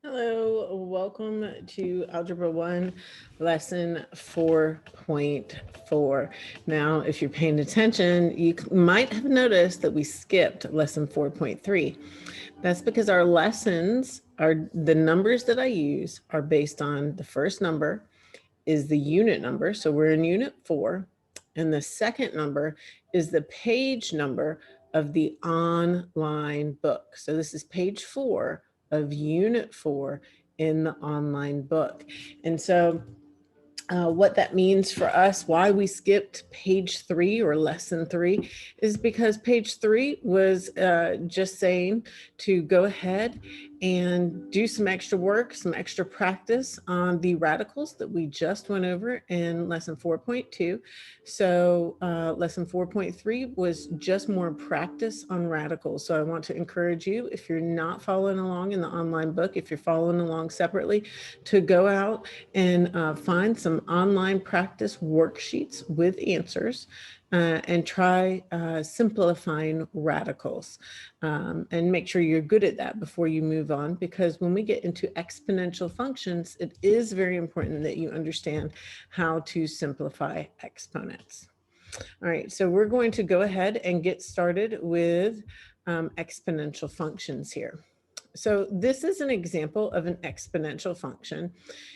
Hello, welcome to Algebra 1, lesson 4.4. Now, if you're paying attention, you might have noticed that we skipped lesson 4.3. That's because our lessons the numbers that I use are based on the first number is the unit number. So we're in unit 4. And the second number is the page number of the online book. So this is page 4 of unit 4 in the online book. And so what that means for us, why we skipped page 3 or lesson 3, is because page 3 was just saying to go ahead and do some extra work, some extra practice on the radicals that we just went over in lesson 4.2. So lesson 4.3 was just more practice on radicals. So I want to encourage you, if you're not following along in the online book, if you're following along separately, to go out and find some online practice worksheets with answers and try simplifying radicals, and make sure you're good at that before you move on, because when we get into exponential functions, it is very important that you understand how to simplify exponents. All right, so we're going to go ahead and get started with exponential functions here. So this is an example of an exponential function.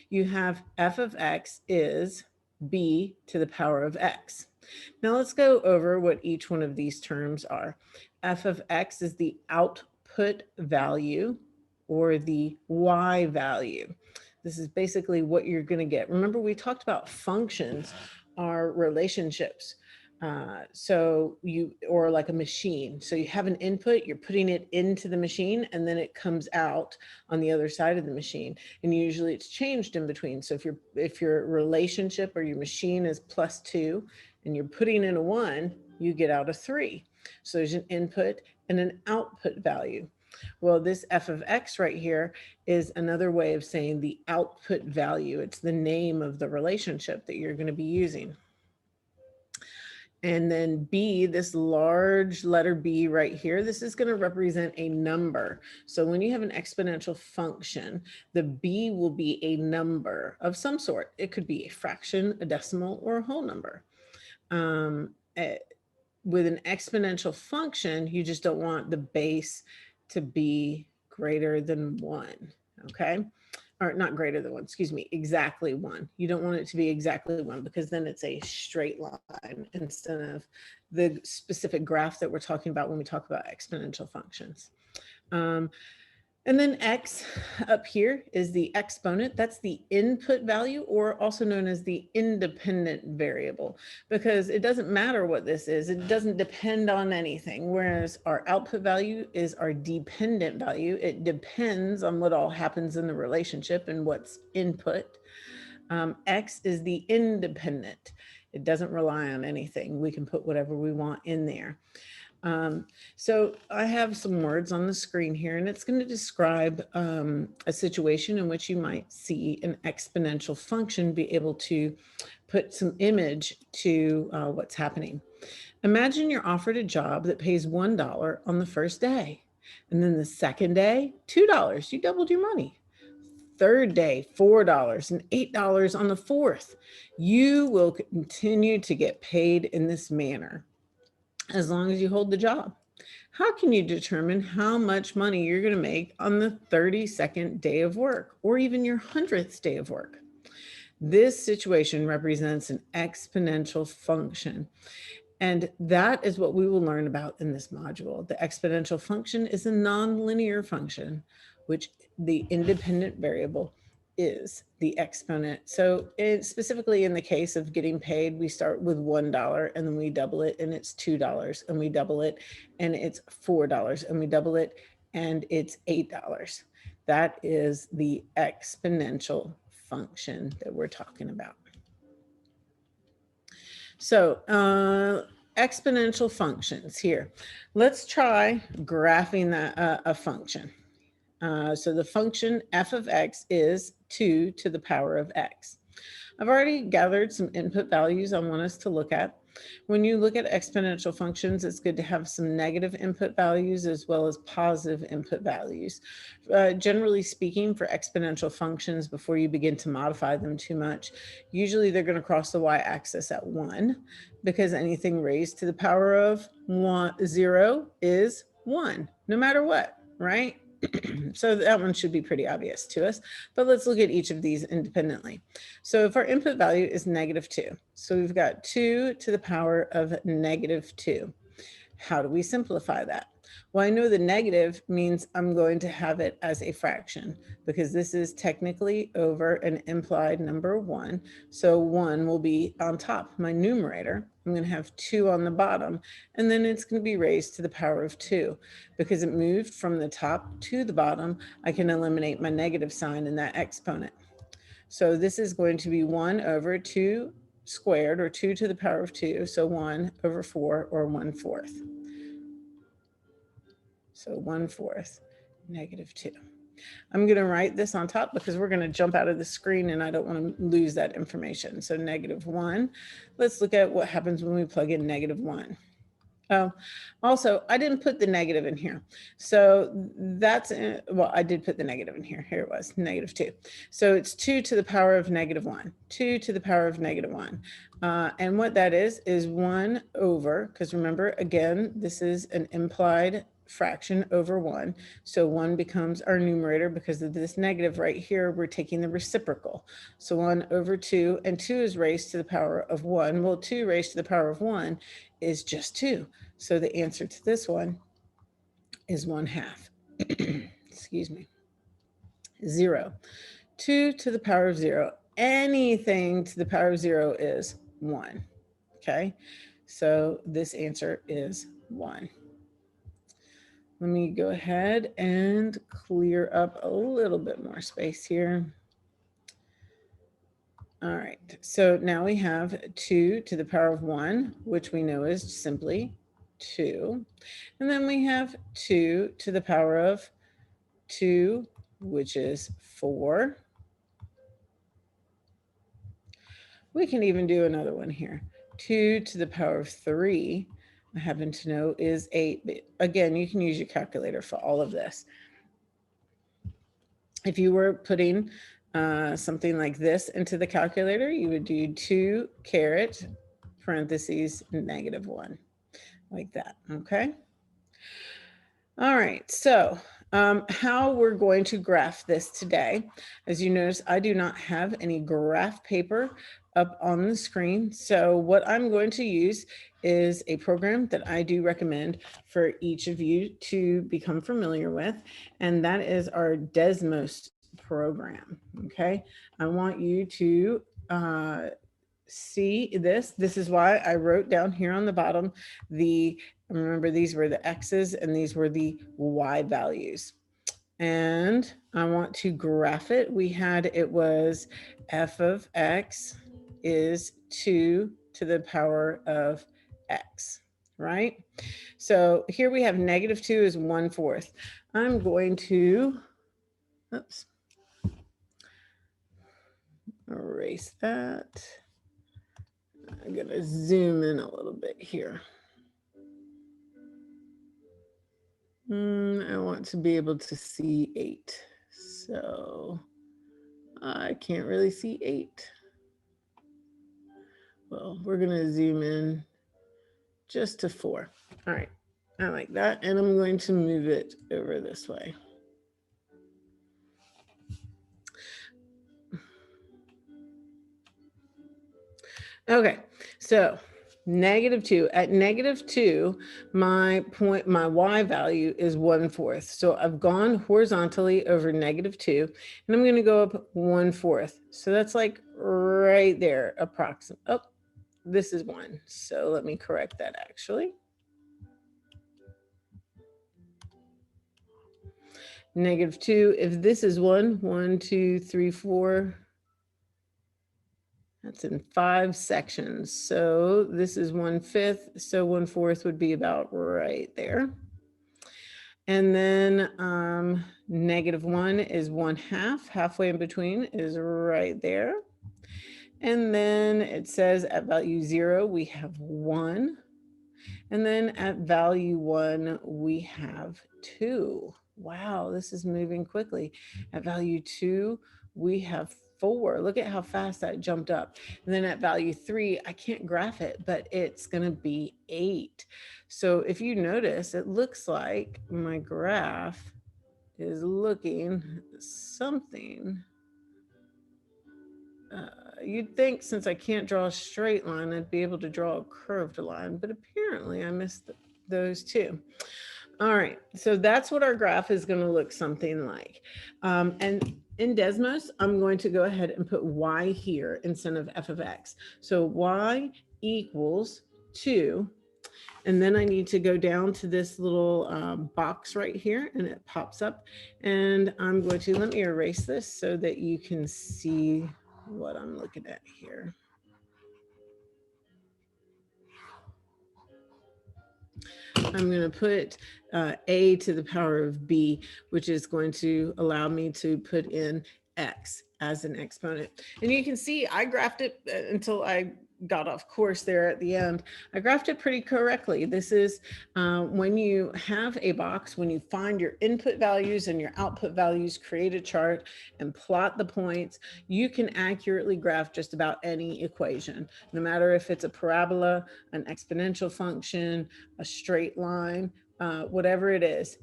You have f of x is b to the power of x. Now let's go over what each one of these terms are. F of x is the output value or the y value. This is basically what you're going to get. Remember, we talked about functions are relationships. Or like a machine. So you have an input, you're putting it into the machine, and then it comes out on the other side of the machine. And usually it's changed in between. So if your relationship or your machine is +2 and you're putting in a 1, you get out a 3. So there's an input and an output value. Well, this f of x right here is another way of saying the output value. It's the name of the relationship that you're going to be using. And then B, this large letter B right here, this is going to represent a number. So when you have an exponential function, the B will be a number of some sort. It could be a fraction, a decimal, or a whole number. With an exponential function, you just don't want the base to be greater than 1, okay? Or not greater than 1, excuse me, exactly 1. You don't want it to be exactly 1, because then it's a straight line instead of the specific graph that we're talking about when we talk about exponential functions. And then x up here is the exponent. That's the input value, or also known as the independent variable, because it doesn't matter what this is. It doesn't depend on anything, whereas our output value is our dependent value. It depends on what all happens in the relationship and what's input. X is the independent. It doesn't rely on anything. We can put whatever we want in there. So I have some words on the screen here, and it's going to describe a situation in which you might see an exponential function be able to put some image to what's happening. Imagine you're offered a job that pays $1 on the first day, and then the second day, $2. You doubled your money. Third day, $4 and $8 on the fourth. You will continue to get paid in this manner as long as you hold the job. How can you determine how much money you're going to make on the 32nd day of work, or even your 100th day of work? This situation represents an exponential function. And that is what we will learn about in this module. The exponential function is a nonlinear function, which the independent variable is the exponent. So specifically in the case of getting paid, we start with $1 and then we double it and it's $2, and we double it and it's $4, and we double it and it's $8. That is the exponential function that we're talking about. So exponential functions here. Let's try graphing that a function. So the function f of x is 2 to the power of x. I've already gathered some input values I want us to look at. When you look at exponential functions, it's good to have some negative input values as well as positive input values. Generally speaking, for exponential functions, before you begin to modify them too much, usually they're going to cross the y-axis at 1, because anything raised to the power of 0 is 1, no matter what, right? So that one should be pretty obvious to us, but let's look at each of these independently. So if our input value is -2, so we've got 2 to the power of -2. How do we simplify that? Well, I know the negative means I'm going to have it as a fraction, because this is technically over an implied number 1. So 1 will be on top, my numerator. I'm going to have 2 on the bottom, and then it's going to be raised to the power of 2. Because it moved from the top to the bottom, I can eliminate my negative sign in that exponent. So this is going to be 1 over 2 squared, or 2 to the power of 2. So 1 over 4, or 1/4. So 1/4, -2. I'm going to write this on top because we're going to jump out of the screen and I don't want to lose that information. So -1. Let's look at what happens when we plug in -1. Oh, also, I didn't put the negative in here. So that's, well, I did put the negative in here. Here it was, -2. So it's 2 to the power of -1, 2 to the power of -1. And what that is 1 over, because remember, again, this is an implied fraction over 1. So 1 becomes our numerator. Because of this negative right here, we're taking the reciprocal. So 1 over 2, and 2 is raised to the power of 1. Well, 2 raised to the power of 1 is just 2. So the answer to this one is 1/2. Excuse me. 0. 2 to the power of 0. Anything to the power of 0 is 1. Okay, so this answer is 1. Let me go ahead and clear up a little bit more space here. All right, so now we have 2 to the power of 1, which we know is simply 2. And then we have 2 to the power of 2, which is 4. We can even do another one here. 2 to the power of 3, I happen to know, is 8. But again, you can use your calculator for all of this. If you were putting something like this into the calculator, you would do 2 caret parentheses -1, like that, okay? All right, so how we're going to graph this today. As you notice, I do not have any graph paper up on the screen. So what I'm going to use is a program that I do recommend for each of you to become familiar with, and that is our Desmos program, okay? I want you to see this. This is why I wrote down here on the bottom remember, these were the X's and these were the Y values. And I want to graph it. It was f of x is 2 to the power of x, right? So here we have -2 is 1/4. I'm going to, oops, erase that. I'm going to zoom in a little bit here. I want to be able to see 8. So I can't really see 8. Well, we're going to zoom in just to 4. All right, I like that. And I'm going to move it over this way. Okay, so -2. At -2, my Y value is 1/4. So I've gone horizontally over -2, and I'm going to go up 1/4. So that's like right there, approximately. Oh, this is 1. So let me correct that actually. -2, if this is 1, 1, 2, 3, 4, that's in 5 sections. So this is 1/5. So 1/4 would be about right there. And then -1 is 1/2. Halfway in between is right there. And then it says at value 0, we have 1. And then at value 1, we have 2. Wow, this is moving quickly. At value 2, we have 4. Look at how fast that jumped up. And then at value 3, I can't graph it, but it's going to be 8. So if you notice, it looks like my graph is looking something. You'd think since I can't draw a straight line, I'd be able to draw a curved line, but apparently I missed those too. All right, so that's what our graph is going to look something like. And in Desmos, I'm going to go ahead and put y here instead of f of x. So y equals 2. And then I need to go down to this little box right here, and it pops up. And I'm going to, let me erase this so that you can see what I'm looking at here. I'm going to put a to the power of b, which is going to allow me to put in x as an exponent. And you can see I graphed it until I got off course there at the end. I graphed it pretty correctly. This is when you have a box, when you find your input values and your output values, create a chart and plot the points, you can accurately graph just about any equation, no matter if it's a parabola, an exponential function, a straight line, whatever it is.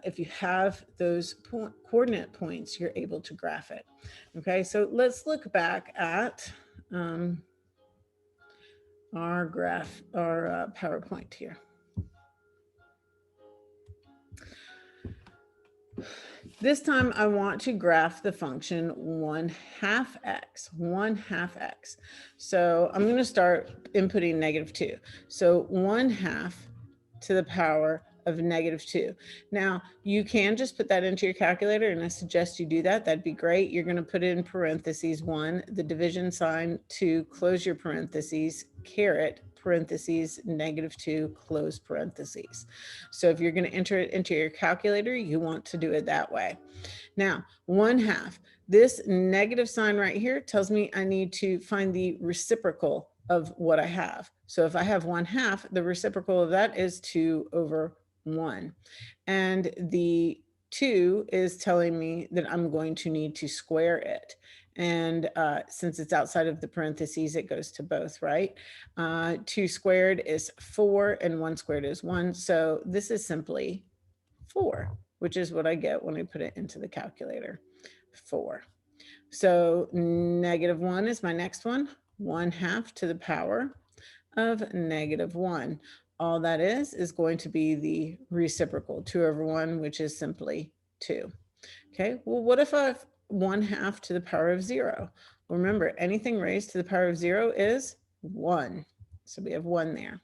If you have those coordinate points, you're able to graph it. Okay, so let's look back at our graph, our PowerPoint here. This time I want to graph the function 1/2 x, 1/2 x. So I'm going to start inputting -2. So 1/2 to the power of -2. Now you can just put that into your calculator, and I suggest you do that. That'd be great. You're going to put in parentheses 1, the division sign, to close your parentheses, caret, parentheses, -2, close parentheses. So if you're going to enter it into your calculator, you want to do it that way. Now, 1/2, this negative sign right here tells me I need to find the reciprocal of what I have. So if I have 1/2, the reciprocal of that is 2/1. And the 2 is telling me that I'm going to need to square it. And since it's outside of the parentheses, it goes to both, right? 2 squared is 4 and 1 squared is 1. So this is simply 4, which is what I get when I put it into the calculator, 4. So -1 is my next one, 1/2 to the power of -1. All that is going to be the reciprocal, 2/1, which is simply 2. Okay, well, what if I have 1/2 to the power of 0? Well, remember, anything raised to the power of 0 is 1. So we have 1 there.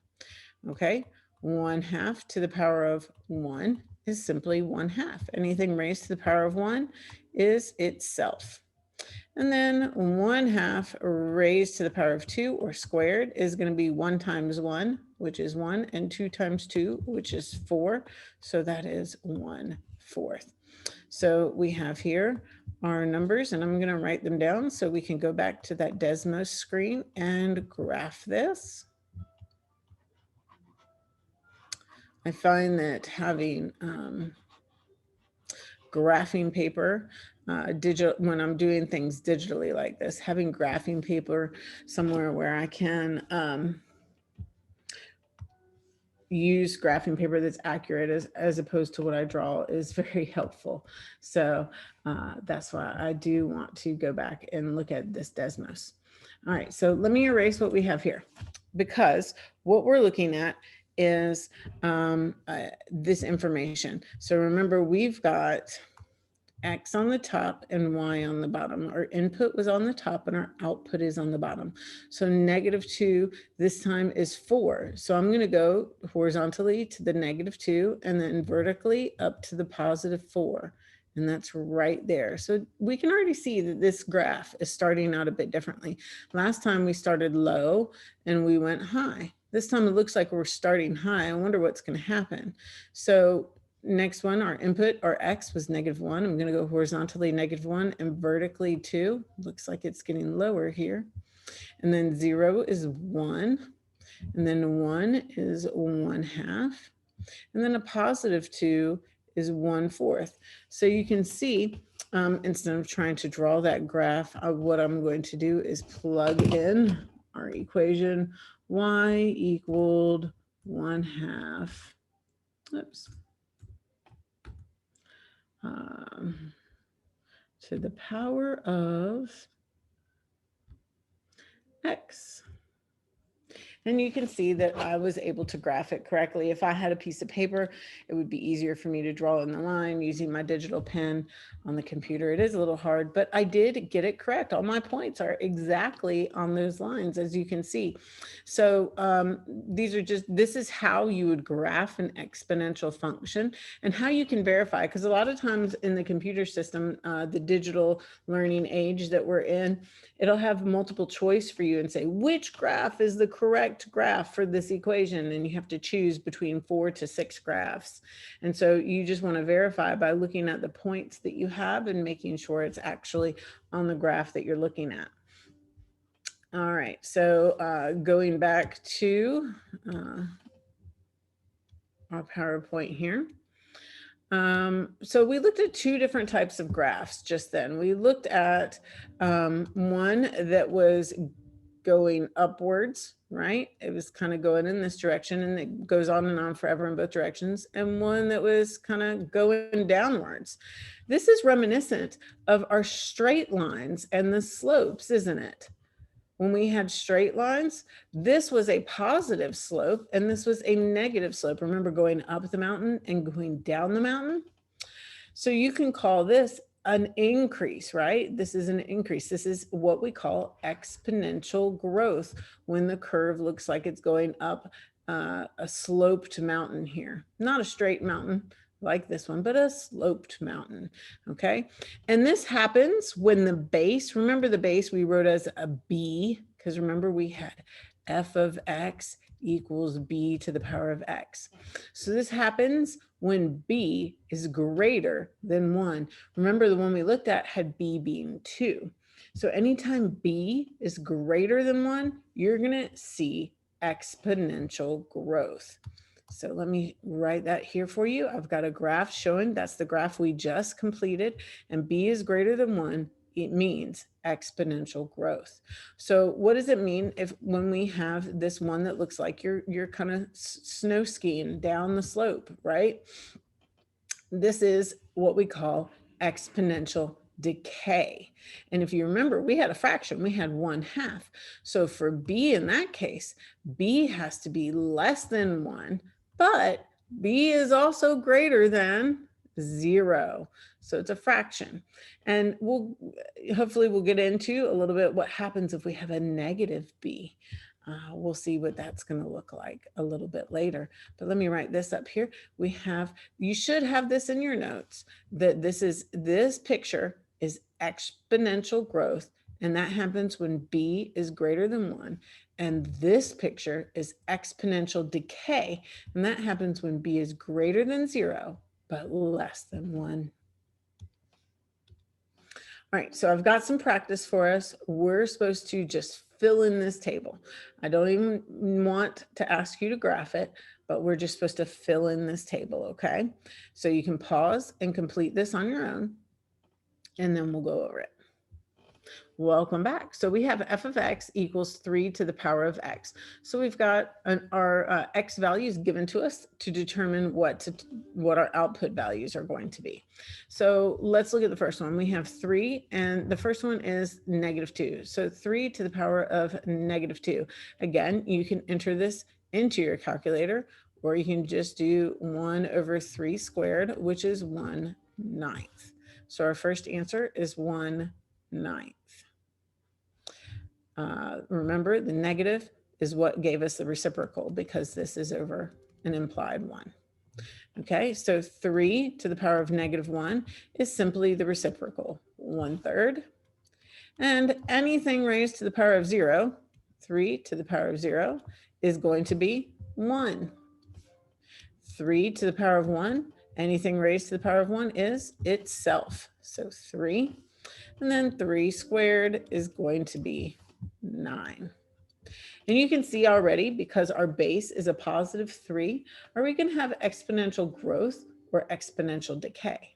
Okay, 1/2 to the power of 1 is simply 1/2. Anything raised to the power of 1 is itself. And then 1/2 raised to the power of 2, or squared, is going to be 1 times 1, which is 1, and 2 times 2, which is 4. So that is 1/4. So we have here our numbers, and I'm going to write them down so we can go back to that Desmos screen and graph this. I find that having graphing paper, digital, when I'm doing things digitally like this, having graphing paper somewhere where I can use graphing paper that's accurate as opposed to what I draw is very helpful. So that's why I do want to go back and look at this Desmos. All right, so let me erase what we have here, because what we're looking at is this information. So remember, we've got X on the top and Y on the bottom. Our input was on the top and our output is on the bottom. So -2 this time is 4. So I'm going to go horizontally to the -2 and then vertically up to the +4. And that's right there. So we can already see that this graph is starting out a bit differently. Last time we started low and we went high. This time it looks like we're starting high. I wonder what's going to happen. So next one, our input, our X was -1. I'm going to go horizontally -1 and vertically 2. Looks like it's getting lower here. And then 0 is 1. And then 1 is 1/2. And then a positive 2 is 1/4. So you can see, instead of trying to draw that graph, what I'm going to do is plug in our equation. Y equaled 1/2. Oops. To the power of x. And you can see that I was able to graph it correctly. If I had a piece of paper, it would be easier for me to draw in the line using my digital pen on the computer. It is a little hard, but I did get it correct. All my points are exactly on those lines, as you can see. So this is how you would graph an exponential function and how you can verify, because a lot of times in the computer system, the digital learning age that we're in, it'll have multiple choice for you and say, which graph is the correct graph for this equation? And you have to choose between 4 to 6 graphs. And so you just want to verify by looking at the points that you have and making sure it's actually on the graph that you're looking at. All right, so going back to our PowerPoint here. So we looked at 2 different types of graphs just then. We looked at one that was going upwards, right? It was kind of going in this direction and it goes on and on forever in both directions. And one that was kind of going downwards. This is reminiscent of our straight lines and the slopes, isn't it? When we had straight lines, this was a positive slope and this was a negative slope. Remember, going up the mountain and going down the mountain? So you can call this an increase, right? This is an increase. This is what we call exponential growth when the curve looks like it's going up a sloped mountain here. Not a straight mountain like this one, but a sloped mountain, okay? And this happens when the base, remember the base we wrote as a b, because remember we had f of x equals b to the power of x. So this happens when b is greater than 1. Remember the one we looked at had b being 2. So anytime b is greater than 1, you're going to see exponential growth. So let me write that here for you. I've got a graph showing that's the graph we just completed, and b is greater than 1. It means exponential growth. So what does it mean when we have this one that looks like you're kind of snow skiing down the slope, right? This is what we call exponential decay. And if you remember, we had a fraction, we had 1/2. So for b in that case, b has to be less than 1, but b is also greater than 0. So it's a fraction. And hopefully we'll get into a little bit what happens if we have a negative b. We'll see what that's going to look like a little bit later. But let me write this up here. You should have this in your notes, that this picture is exponential growth, and that happens when b is greater than 1. And this picture is exponential decay, and that happens when b is greater than 0, but less than 1. All right, so I've got some practice for us. We're supposed to just fill in this table. I don't even want to ask you to graph it, but we're just supposed to fill in this table, okay? So you can pause and complete this on your own, and then we'll go over it. Welcome back. So we have f of x equals 3 to the power of x. So we've got our x values given to us to determine what our output values are going to be. So let's look at the first one. We have 3, and the first one is -2. So 3 to the power of -2. Again, you can enter this into your calculator, or you can just do 1 over 3 squared, which is 1/9. So our first answer is 1/9. Remember, the negative is what gave us the reciprocal, because this is over an implied 1. Okay, so 3 to the power of -1 is simply the reciprocal, 1/3. And anything raised to the power of 0, 3 to the power of 0, is going to be 1. 3 to the power of 1, anything raised to the power of 1 is itself. So 3. And then 3 squared is going to be 9. And you can see already, because our base is a positive 3, are we going to have exponential growth or exponential decay?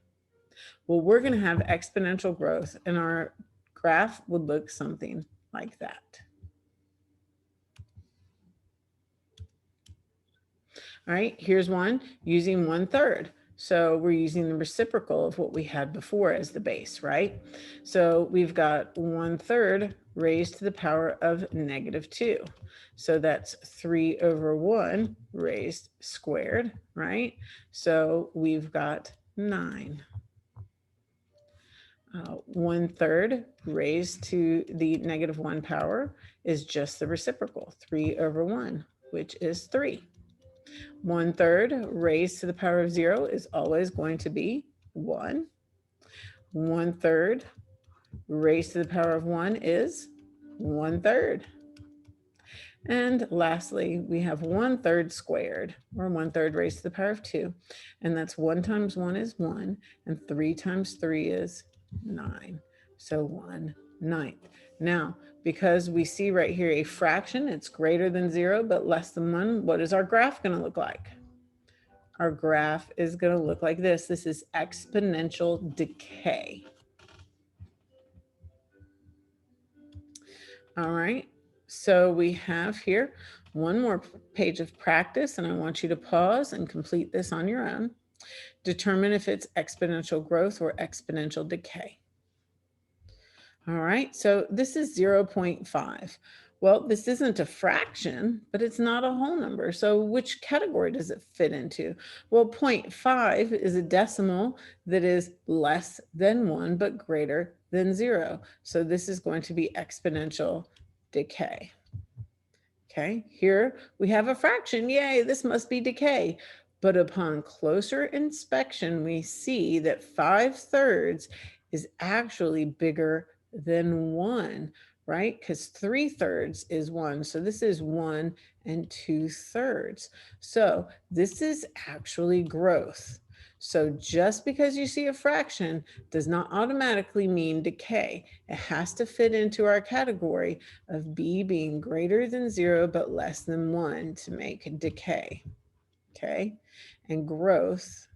Well, we're going to have exponential growth, and our graph would look something like that. All right, here's one using 1/3. So we're using the reciprocal of what we had before as the base, right? So we've got 1/3 raised to the power of -2. So that's 3/1 raised squared, right? So we've got 9. 1/3 raised to the -1 power is just the reciprocal, 3/1, which is 3. 1/3 raised to the power of 0 is always going to be 1. 1/3 raised to the power of 1 is 1/3. And lastly, we have 1/3 squared, or 1/3 raised to the power of 2. And that's 1 times 1 is 1, and 3 times 3 is 9. So 1/9. Now, because we see right here a fraction, it's greater than 0, but less than 1, what is our graph going to look like? Our graph is going to look like this. This is exponential decay. All right, so we have here one more page of practice, and I want you to pause and complete this on your own. Determine if it's exponential growth or exponential decay. All right, so this is 0.5. Well, this isn't a fraction, but it's not a whole number. So which category does it fit into? Well, 0.5 is a decimal that is less than 1, but greater than 0. So this is going to be exponential decay. Okay, here we have a fraction. Yay, this must be decay. But upon closer inspection, we see that 5/3 is actually bigger than 1, right? Because 3/3 is 1. So this is 1 2/3. So this is actually growth. So just because you see a fraction does not automatically mean decay. It has to fit into our category of B being greater than 0 but less than 1 to make decay. Okay, and growth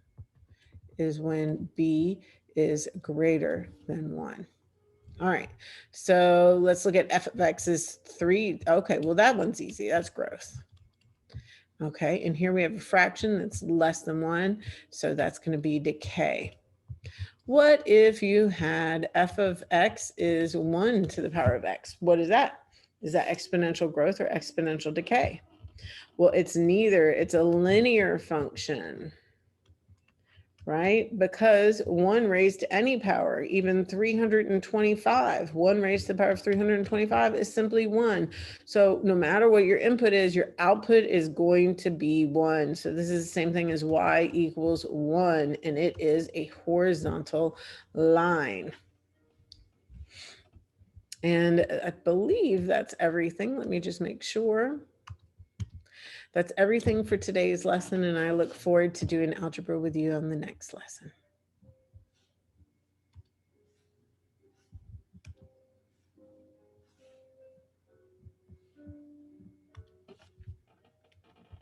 is when B is greater than 1. All right, so let's look at f of x is 3. Okay, well, that one's easy. That's growth. Okay, and here we have a fraction that's less than 1, so that's going to be decay. What if you had f of x is 1 to the power of x? What is that? Is that exponential growth or exponential decay? Well, it's neither. It's a linear function, right? Because 1 raised to any power, even 325, 1 raised to the power of 325 is simply 1. So no matter what your input is, your output is going to be 1. So this is the same thing as y equals 1, and it is a horizontal line. And I believe that's everything. Let me just make sure. That's everything for today's lesson, and I look forward to doing algebra with you on the next lesson.